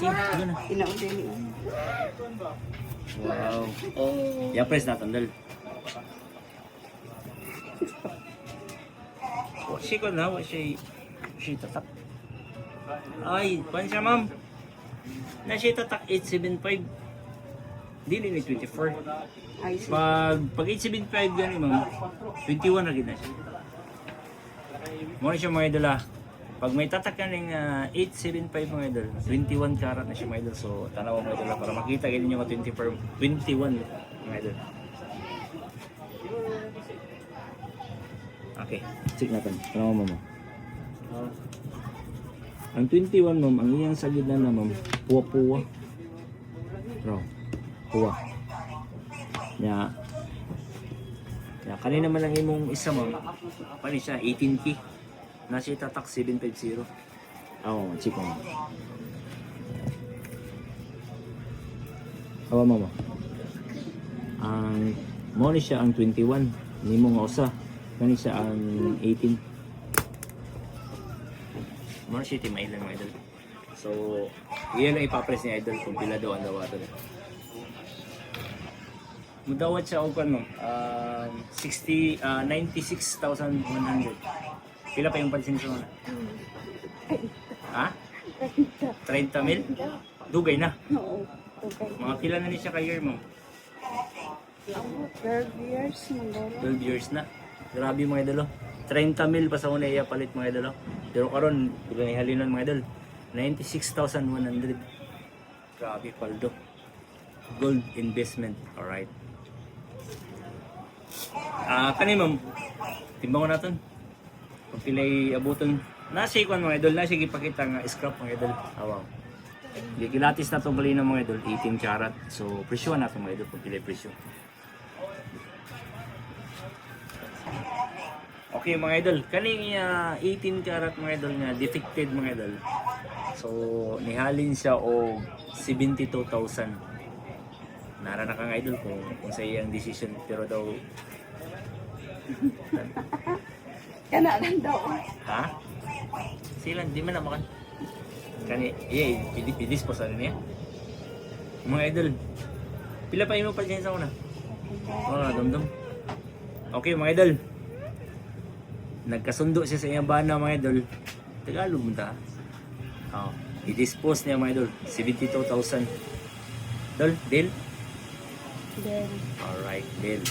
Yun na. Inauli niya. Wow. Ya press na tandal. Si ko na, si tatak. Ay, pan siya ma'am. Na siya tatak 875. Dili ni 24. Ay, sige. Pag 875 gani ma'am, 21 na gid na siya. Mo siya mga idol ah. Pag may tatak ka ng 875 mga idol, 21 karat na siya mga idol. So, tanaw mga idol para makita ganyan yung 21 mga idol. Okay, check natin. Tanaw mo mo. Ang 21 ma'am, ang iyang sa gitna na ma'am, puwa-puwa. Bro, puwa. Ya. Ya, kanina man lang imong isa ma'am. Pani siya 18K. Nasa itatak 750. Oo, check mo. Kawa mo. Ang mo ni siya ang 21, nimo nga usa. Kani siya ang 18. Mo siya team idol mga idol. So, iyan ang ipapress ni idol kung pila daw ang dawaton. Mudawat siya og ano, 96,100. Pila pa yung pansin sa mga? Ha? 30 mil? Dugay na. Oo. Okay. Mga pila na ni siya ka-year mo? 12 years magoro. 12 years na. Grabe mga idolo. 30 mil pa sa una iya palit mga idolo. Pero karon pila ni halinon mga idol? 96,100. Grabe paldo. Gold investment. Alright. Kani ma'am, timbang ko natin. Kung pilay abuton, nasa ikon mga idol, nasa ipakita nga scrap mga idol. Wow. Gilatis na itong balina mga idol, 18 karat. So, presyo na itong mga idol kung pilay presyo. Okay mga idol, kaning 18 karat mga idol nga, defected mga idol. So, nihalin siya o 72,000. Nara na kang idol kung sa iyang decision, pero daw Kana lang daw. ha? Sila, di man na makan. Kani, i-dispose na niya. Mga idol, pila pa yung pa dyan sa una? Dum-dum. Okay, mga idol. Nagkasundo siya sa iyang bana, mga idol. Tagalog mo ta. I-dispose niya, mga idol. 72,000. Dol, deal? Then, Alright, deal.